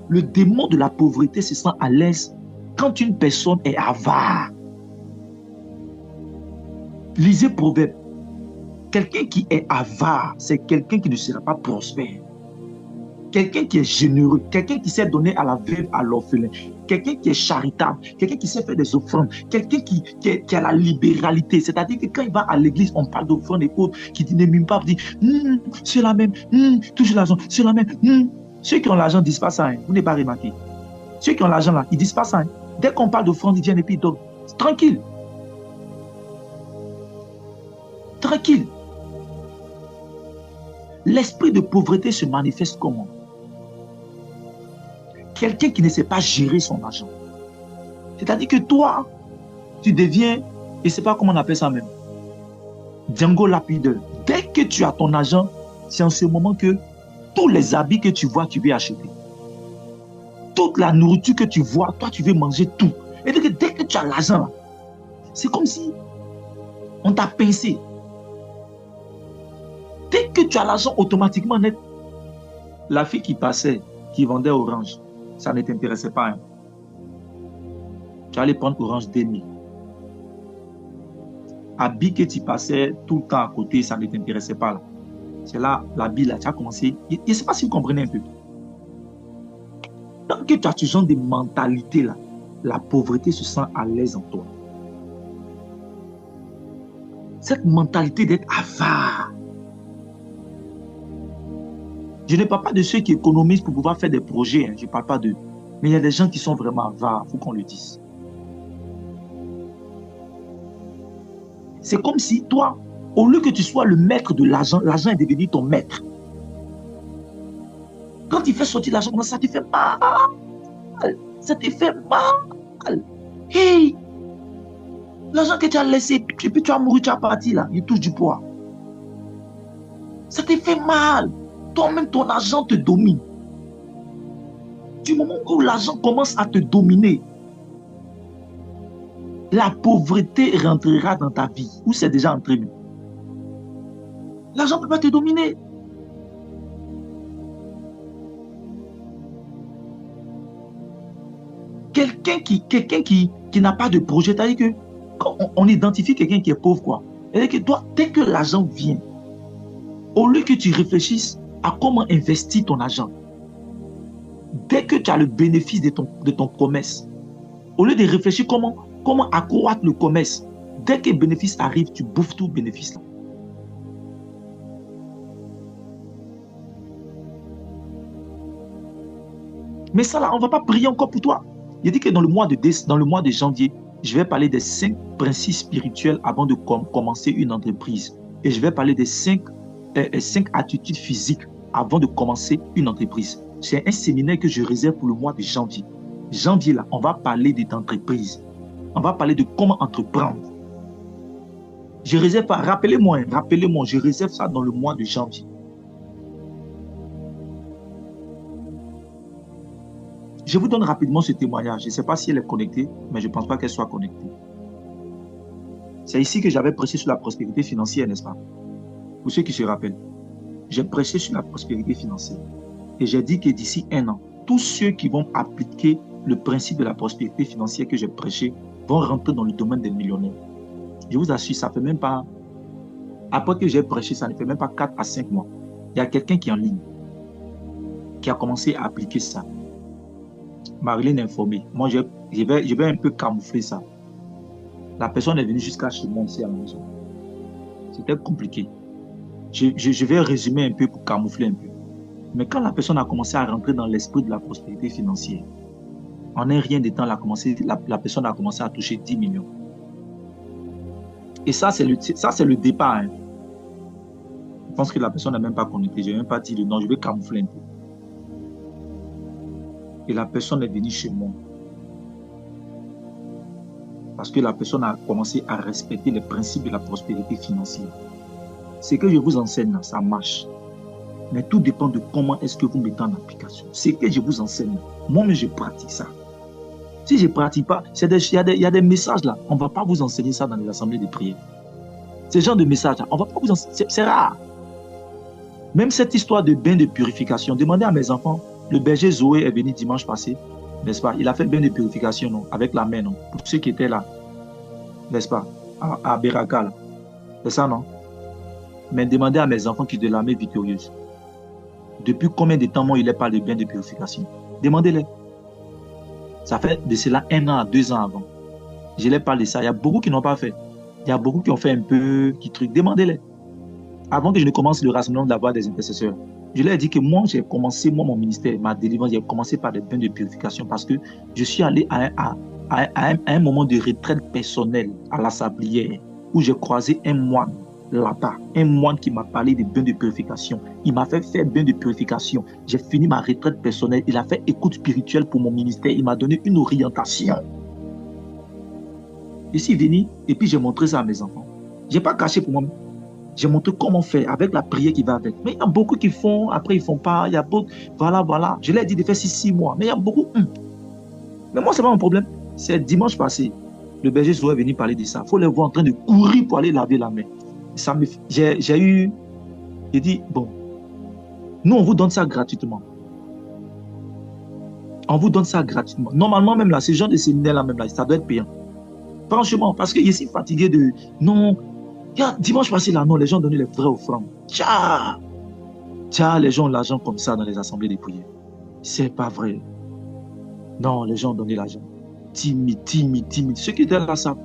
Le démon de la pauvreté se sent à l'aise quand une personne est avare. Lisez Proverbe. Quelqu'un qui est avare, c'est quelqu'un qui ne sera pas prospère. Quelqu'un qui est généreux, quelqu'un qui sait donner à la veuve, à l'orphelin, quelqu'un qui est charitable, quelqu'un qui sait faire des offrandes, quelqu'un qui a la libéralité. C'est-à-dire que quand il va à l'église, on parle d'offrandes et autres, qui ne mime pas, dit c'est la même, touche l'argent, c'est la même. Ceux qui ont l'argent ne disent pas ça, hein. Vous n'avez pas remarqué. Ceux qui ont l'argent là, ils ne disent pas ça. Hein. Dès qu'on parle d'offrandes, ils viennent et puis ils donnent. Tranquille. Tranquille. L'esprit de pauvreté se manifeste comment? Quelqu'un qui ne sait pas gérer son argent. C'est-à-dire que toi, tu deviens, et je ne sais pas comment on appelle ça même, Django lapideur. Dès que tu as ton argent, c'est en ce moment que tous les habits que tu vois, tu veux acheter. Toute la nourriture que tu vois, toi, tu veux manger tout. Et donc, dès que tu as l'argent, c'est comme si on t'a pincé. Dès que tu as l'argent, automatiquement, net, la fille qui passait, qui vendait orange, ça ne t'intéressait pas. Hein. Tu allais prendre orange d'ennemi. Habit que tu passais tout le temps à côté, ça ne t'intéressait pas. Là. C'est là, l'habit, là, tu as commencé. Je ne sais pas si vous comprenez un peu. Tant que tu as ce genre de mentalité là, la pauvreté se sent à l'aise en toi. Cette mentalité d'être avare. Je ne parle pas de ceux qui économisent pour pouvoir faire des projets, hein, je ne parle pas d'eux. Mais il y a des gens qui sont vraiment avares, il faut qu'on le dise. C'est comme si toi, au lieu que tu sois le maître de l'argent, l'argent est devenu ton maître. Quand il fait sortir l'argent, ça te fait mal. Ça te fait mal. Hey! L'argent que tu as laissé, puis tu as mouru, tu as parti là, il touche du poids. Ça te fait mal. Toi-même, ton argent te domine. Du moment où l'argent commence à te dominer, la pauvreté rentrera dans ta vie, ou c'est déjà entré. L'argent ne peut pas te dominer. Quelqu'un qui n'a pas de projet, c'est-à-dire que quand on identifie quelqu'un qui est pauvre, quoi, c'est-à-dire que toi, dès que l'argent vient, au lieu que tu réfléchisses à comment investir ton argent, dès que tu as le bénéfice de ton commerce, au lieu de réfléchir comment accroître le commerce, dès que le bénéfice arrive, tu bouffes tout le bénéfice là. Mais ça là, on ne va pas prier encore pour toi. Il dit que dans le mois de janvier, je vais parler des 5 principes spirituels avant de commencer une entreprise. Et je vais parler des 5 attitudes physiques avant de commencer une entreprise. C'est un séminaire que je réserve pour le mois de janvier. Janvier, là, on va parler d'entreprise. On va parler de comment entreprendre. Je réserve pas, rappelez-moi, je réserve ça dans le mois de janvier. Je vous donne rapidement ce témoignage. Je ne sais pas si elle est connectée, mais je ne pense pas qu'elle soit connectée. C'est ici que j'avais prêché sur la prospérité financière, n'est-ce pas? Pour ceux qui se rappellent, j'ai prêché sur la prospérité financière. Et j'ai dit que d'ici 1 an, tous ceux qui vont appliquer le principe de la prospérité financière que j'ai prêché vont rentrer dans le domaine des millionnaires. Je vous assure, ça ne fait même pas... Après que j'ai prêché, ça ne fait même pas 4 à 5 mois. Il y a quelqu'un qui est en ligne, qui a commencé à appliquer ça. Marilyn est informée. Moi, je vais un peu camoufler ça. La personne est venue jusqu'à chez moi ici à la maison. C'était compliqué. Je vais résumer un peu pour camoufler un peu. Mais quand la personne a commencé à rentrer dans l'esprit de la prospérité financière, en un rien de temps, la personne a commencé à toucher 10 millions. Et ça, c'est le départ. Hein. Je pense que la personne n'a même pas connecté. Je n'ai même pas dit le nom. Je vais camoufler un peu. Et la personne est venue chez moi. Parce que la personne a commencé à respecter les principes de la prospérité financière. Ce que je vous enseigne, ça marche. Mais tout dépend de comment est-ce que vous mettez en application. Ce que je vous enseigne, moi-même, je pratique ça. Si je ne pratique pas, il y a des messages là. On ne va pas vous enseigner ça dans les assemblées de prière. Ce genre de messages là, on ne va pas vous enseigner. C'est rare. Même cette histoire de bain de purification, demandez à mes enfants. Le berger Zoé est venu dimanche passé, n'est-ce pas? Il a fait le bain de purification, non? Avec la main, non? Pour ceux qui étaient là, n'est-ce pas? À Beraka, là. C'est ça, non? Mais demandez à mes enfants qui de la main victorieuse. Depuis combien de temps, moi, il est pas de bain de purification? Demandez-les. Ça fait de cela 1 an à 2 ans avant. Je leur parle de ça. Il y a beaucoup qui n'ont pas fait. Il y a beaucoup qui ont fait un peu qui truc. Demandez-les. Avant que je ne commence le rassemblement d'avoir des intercesseurs, je leur ai dit que moi, j'ai commencé, mon ministère, ma délivrance, j'ai commencé par des bains de purification parce que je suis allé à un moment de retraite personnelle à la Sablière où j'ai croisé un moine là-bas, un moine qui m'a parlé des bains de purification. Il m'a fait faire bain de purification. J'ai fini ma retraite personnelle. Il a fait écoute spirituelle pour mon ministère. Il m'a donné une orientation. Je suis venu et puis j'ai montré ça à mes enfants. Je n'ai pas caché pour moi-même. J'ai montré comment faire avec la prière qui va avec. Mais il y a beaucoup qui font, après ils ne font pas. Il y a beaucoup, voilà, voilà. Je leur ai dit de faire 6 mois. Mais il y a beaucoup. Mais moi, ce n'est pas mon problème. C'est dimanche passé. Le berger est venu parler de ça. Il faut les voir en train de courir pour aller laver la main. J'ai dit, bon, nous, on vous donne ça gratuitement. On vous donne ça gratuitement. Normalement, même là, ce genre de séminaire-là, même là, ça doit être payant. Franchement, parce que je suis fatigué de... Non, dimanche passé, là, non, les gens donnaient les vraies offrandes. Tiens, les gens ont l'argent comme ça dans les assemblées de prière. C'est pas vrai. Non, les gens ont donné l'argent. Timide. Ceux qui étaient là, ça,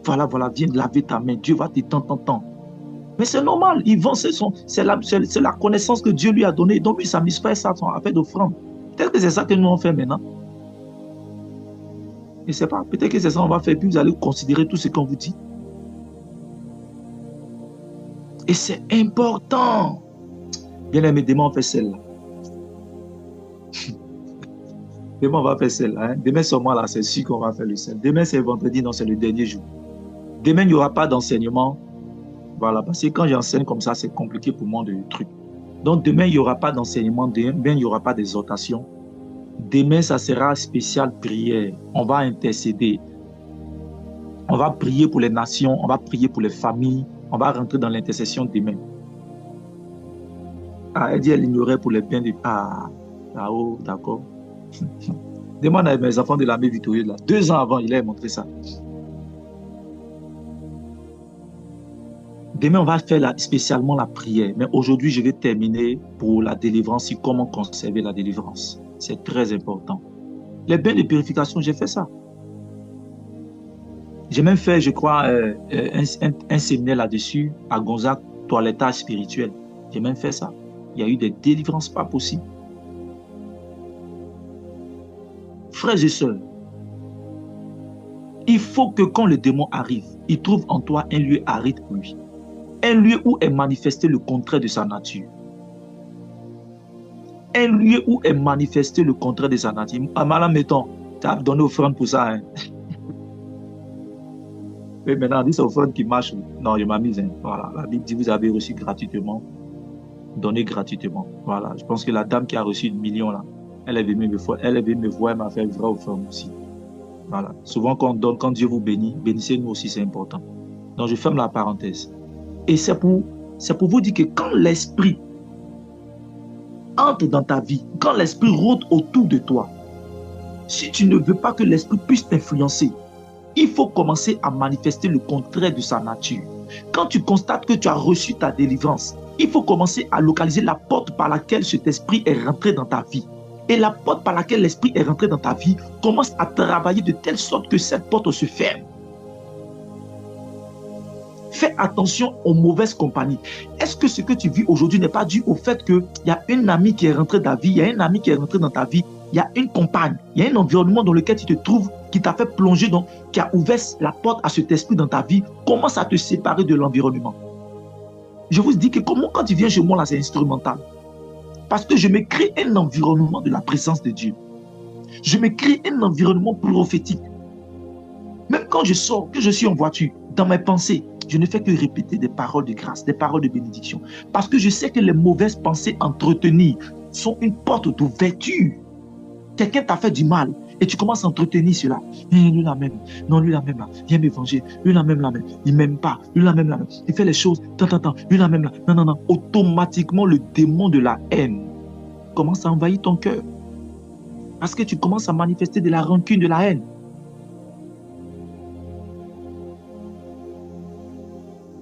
voilà, viens laver ta main. Dieu va t'étendre. Mais c'est normal. Il vend, c'est la connaissance que Dieu lui a donnée. Donc, lui, ça ne pas ça à faire d'offrande. Peut-être que c'est ça que nous on fait maintenant. Je ne sais pas. Peut-être que c'est ça qu'on va faire. Puis vous allez considérer tout ce qu'on vous dit. Et c'est important. Bien aimé, demain on fait celle-là. Demain on va faire celle-là. Hein? Demain seulement là, c'est sûr qu'on va faire le sel. Demain c'est vendredi, non, c'est le dernier jour. Demain il n'y aura pas d'enseignement. Voilà, parce que quand j'enseigne comme ça, c'est compliqué pour moi de truc. Donc demain il n'y aura pas d'enseignement, demain il n'y aura pas d'exhortation. Demain ça sera spécial prière. On va intercéder. On va prier pour les nations, on va prier pour les familles. On va rentrer dans l'intercession demain. Elle dit elle ignorait pour les biens de... là-haut, d'accord. Demande à mes enfants de l'armée victorieuse là. 2 ans avant, il a montré ça. Demain, on va faire spécialement la prière. Mais aujourd'hui, je vais terminer pour la délivrance et comment conserver la délivrance. C'est très important. Les bains de purification, j'ai fait ça. J'ai même fait, je crois, un séminaire là-dessus à Gonzague, toilettage spirituel. J'ai même fait ça. Il y a eu des délivrances pas possibles. Frères et sœurs, il faut que quand le démon arrive, il trouve en toi un lieu aride pour lui. Un lieu où est manifesté le contraire de sa nature. Un lieu où est manifesté le contraire de sa nature. Amala, mettons, tu as donné offrande pour ça. Hein? Mais maintenant, dit c'est offrande qui marche. Non, je m'amuse. Hein? Voilà, la Bible dit vous avez reçu gratuitement. Donné gratuitement. Voilà, je pense que la dame qui a reçu 1 million là, elle est venue me voir, elle m'a fait une vraie offrande aussi. Voilà. Souvent quand on donne, quand Dieu vous bénit, bénissez-nous aussi, c'est important. Donc je ferme la parenthèse. Et c'est pour vous dire que quand l'esprit entre dans ta vie, quand l'esprit rôde autour de toi, si tu ne veux pas que l'esprit puisse t'influencer, il faut commencer à manifester le contraire de sa nature. Quand tu constates que tu as reçu ta délivrance, il faut commencer à localiser la porte par laquelle cet esprit est rentré dans ta vie. Et la porte par laquelle l'esprit est rentré dans ta vie commence à travailler de telle sorte que cette porte se ferme. Fais attention aux mauvaises compagnies. Est-ce que ce que tu vis aujourd'hui n'est pas dû au fait qu'il y a une amie qui est rentrée dans ta vie, il y a un ami qui est rentré dans ta vie, il y a une compagne, il y a un environnement dans lequel tu te trouves qui t'a fait plonger, qui a ouvert la porte à cet esprit dans ta vie, commence à te séparer de l'environnement. Je vous dis que quand tu viens chez moi, là, c'est instrumental. Parce que je me crée un environnement de la présence de Dieu. Je me crée un environnement prophétique. Même quand je sors, que je suis en voiture, dans mes pensées, je ne fais que répéter des paroles de grâce, des paroles de bénédiction. Parce que je sais que les mauvaises pensées entretenues sont une porte d'ouverture. Quelqu'un t'a fait du mal et tu commences à entretenir cela. Lui là même, non lui là même là, viens me venger. Lui là même, il m'aime pas. Lui là même, il fait les choses. Lui là même là, non. Automatiquement le démon de la haine commence à envahir ton cœur. Parce que tu commences à manifester de la rancune, de la haine.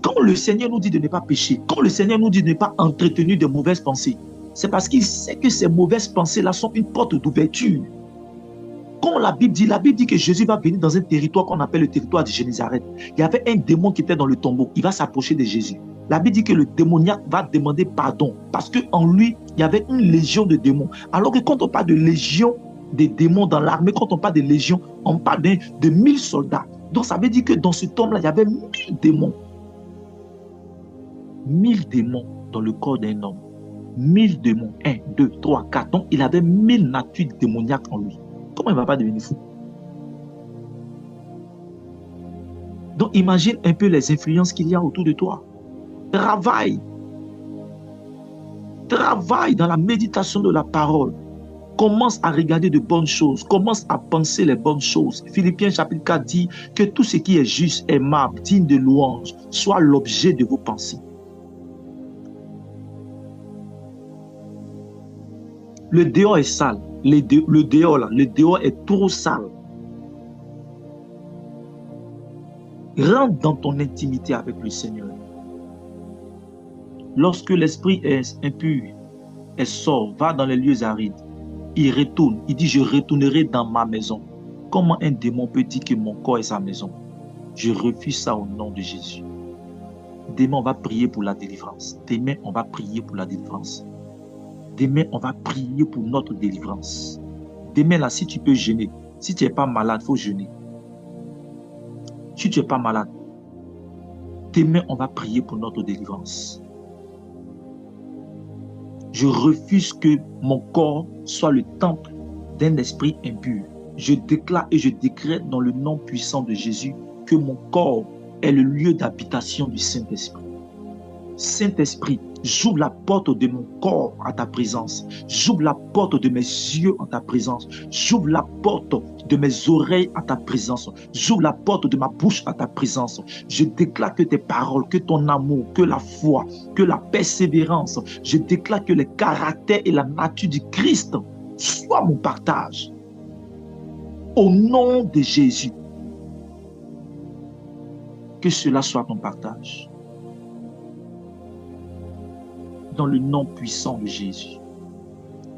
Quand le Seigneur nous dit de ne pas pécher, quand le Seigneur nous dit de ne pas entretenir de mauvaises pensées, c'est parce qu'il sait que ces mauvaises pensées-là sont une porte d'ouverture. Quand la Bible dit que Jésus va venir dans un territoire qu'on appelle le territoire de Génézareth, il y avait un démon qui était dans le tombeau, il va s'approcher de Jésus. La Bible dit que le démoniaque va demander pardon parce qu'en lui, il y avait une légion de démons. Alors que quand on parle de légion de démons dans l'armée, quand on parle de légion, on parle de 1000 soldats. Donc ça veut dire que dans cet homme-là, il y avait 1000 démons. 1000 démons dans le corps d'un homme. 1000 démons. 1, 2, 3, 4. Donc il avait 1000 natures démoniaques en lui. Comment il ne va pas devenir fou? Donc imagine un peu les influences qu'il y a autour de toi. Travaille. Travaille dans la méditation de la parole. Commence à regarder de bonnes choses. Commence à penser les bonnes choses. Philippiens chapitre 4 dit que tout ce qui est juste, aimable, digne de louange, soit l'objet de vos pensées. Le dehors est sale. Le dehors est trop sale. Rentre dans ton intimité avec le Seigneur. Lorsque l'esprit est impur, elle sort, va dans les lieux arides. Il retourne. Il dit, je retournerai dans ma maison. Comment un démon peut dire que mon corps est sa maison? Je refuse ça au nom de Jésus. Demain, on va prier pour la délivrance. Demain, on va prier pour la délivrance. Demain, on va prier pour notre délivrance. Demain, là, si tu peux jeûner, si tu n'es pas malade, il faut jeûner. Si tu n'es pas malade, demain, on va prier pour notre délivrance. Je refuse que mon corps soit le temple d'un esprit impur. Je déclare et je décrète dans le nom puissant de Jésus que mon corps est le lieu d'habitation du Saint-Esprit. Saint-Esprit, j'ouvre la porte de mon corps à ta présence. J'ouvre la porte de mes yeux à ta présence. J'ouvre la porte de mes oreilles à ta présence. J'ouvre la porte de ma bouche à ta présence. Je déclare que tes paroles, que ton amour, que la foi, que la persévérance, je déclare que le caractère et la nature du Christ soient mon partage. Au nom de Jésus, que cela soit ton partage. Dans le nom puissant de Jésus,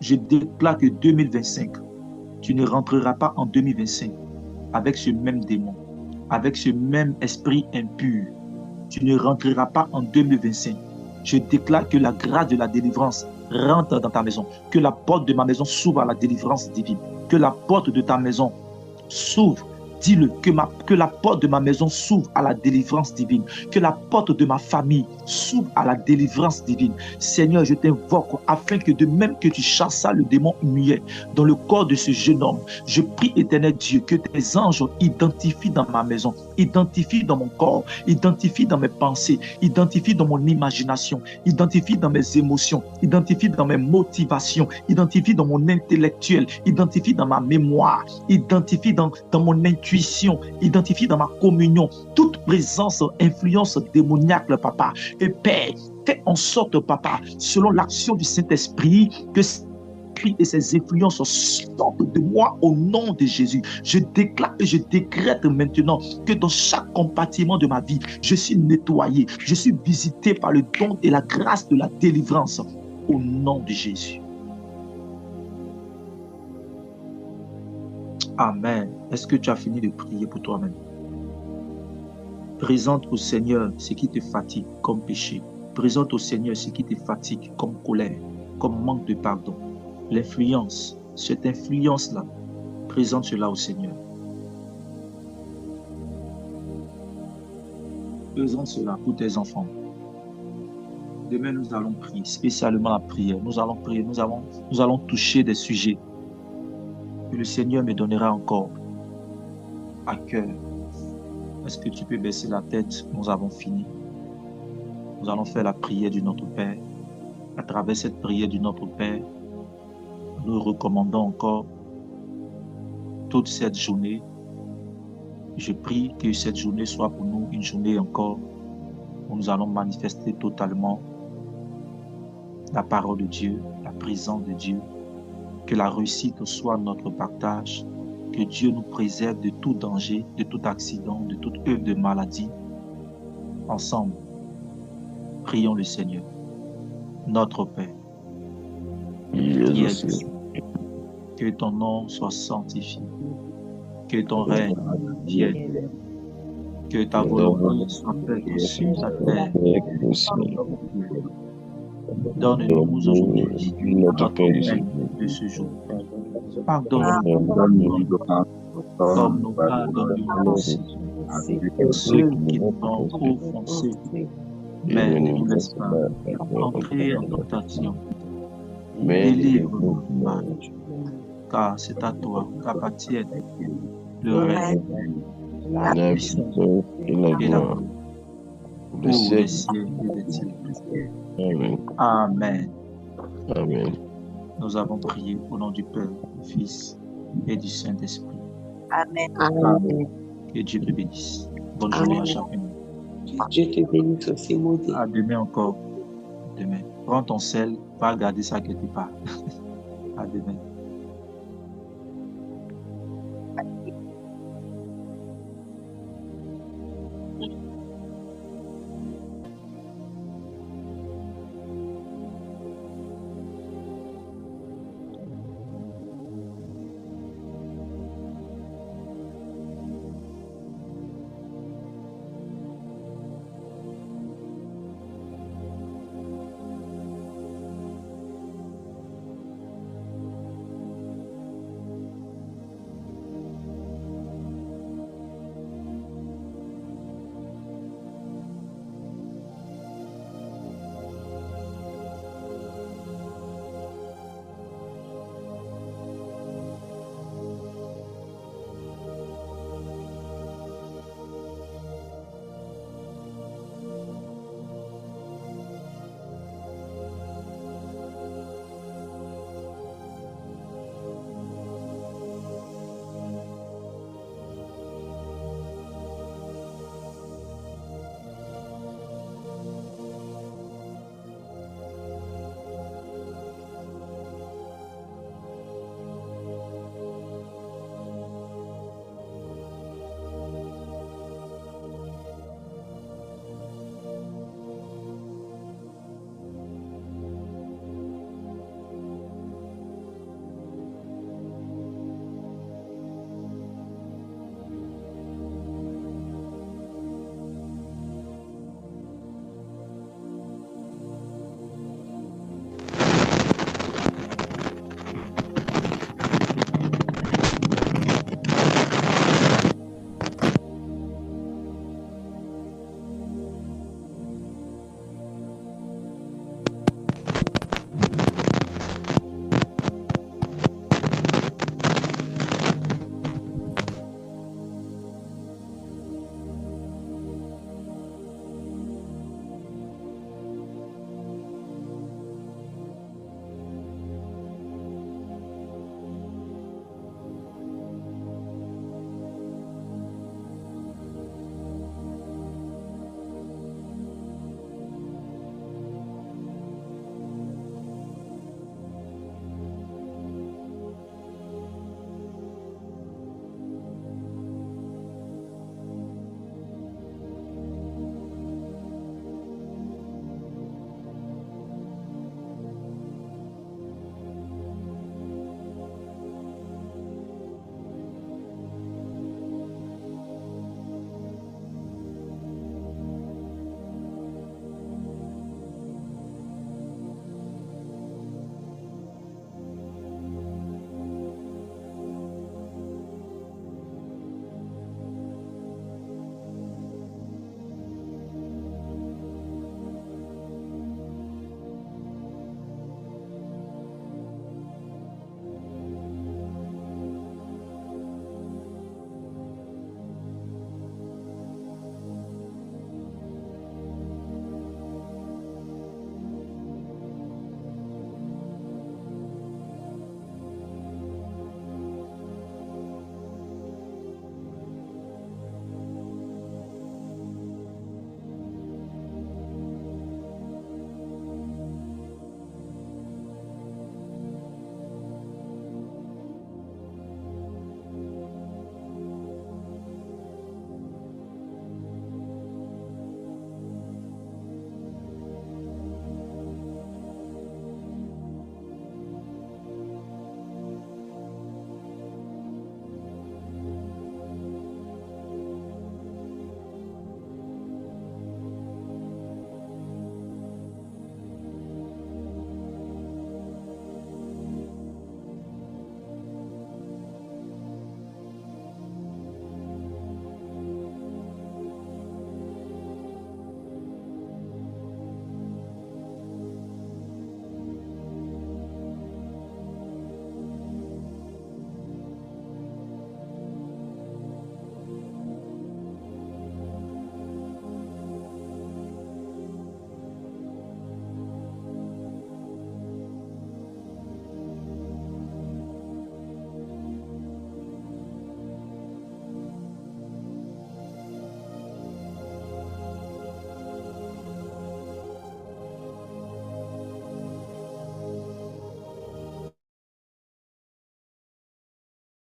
je déclare que 2025, tu ne rentreras pas en 2025 avec ce même démon, avec ce même esprit impur. Tu ne rentreras pas en 2025. Je déclare que la grâce de la délivrance rentre dans ta maison, que la porte de ma maison s'ouvre à la délivrance divine, que la porte de ta maison s'ouvre. Dis-le, que la porte de ma maison s'ouvre à la délivrance divine. Que la porte de ma famille s'ouvre à la délivrance divine. Seigneur, je t'invoque afin que de même que tu chassas le démon muet dans le corps de ce jeune homme, je prie, éternel Dieu, que tes anges identifient dans ma maison, identifient dans mon corps, identifient dans mes pensées, identifient dans mon imagination, identifient dans mes émotions, identifient dans mes motivations, identifient dans mon intellectuel, identifient dans ma mémoire, identifient dans mon intuition, identifie dans ma communion toute présence, influence démoniaque, papa. Et Père, fais en sorte, papa, selon l'action du Saint-Esprit, que et ces influences sortent de moi au nom de Jésus. Je déclare et je décrète maintenant que dans chaque compartiment de ma vie, je suis nettoyé, je suis visité par le don et la grâce de la délivrance au nom de Jésus. Amen. Est-ce que tu as fini de prier pour toi-même? Présente au Seigneur ce qui te fatigue comme péché. Présente au Seigneur ce qui te fatigue comme colère, comme manque de pardon. L'influence, cette influence-là, présente cela au Seigneur. Présente cela pour tes enfants. Demain, nous allons prier, spécialement la prière. Nous allons prier, nous allons toucher des sujets que le Seigneur me donnera encore à cœur. Est-ce que tu peux baisser la tête? Nous avons fini. Nous allons faire la prière du Notre Père. À travers cette prière du Notre Père, nous recommandons encore toute cette journée. Je prie que cette journée soit pour nous une journée encore où nous allons manifester totalement la parole de Dieu, la présence de Dieu. Que la réussite soit notre partage, que Dieu nous préserve de tout danger, de tout accident, de toute œuvre de maladie. Ensemble, prions le Seigneur. Notre Père, qui es Dieu, que ton nom soit sanctifié, que ton règne vienne, que ta volonté soit faite sur la terre. Donne-nous aujourd'hui notre pain de ce jour. Pardonne-nous comme nous pardonnons aussi ceux qui nous ont offensés. Mais ne nous laisse pas entrer en tentation. Délivre-nous du mal, car c'est à toi qu'appartiennent le règne, la puissance et la gloire pour pour les les siècles. siècles des siècles. Amen. Amen. Amen. Nous avons prié au nom du Père, du Fils et du Saint-Esprit. Amen. Amen. Que Dieu te bénisse. Bonne journée à Amen. chacun. Dieu te bénisse aussi, Maudit. À demain encore. Demain. Prends ton sel, va garder ça quelque part. À demain.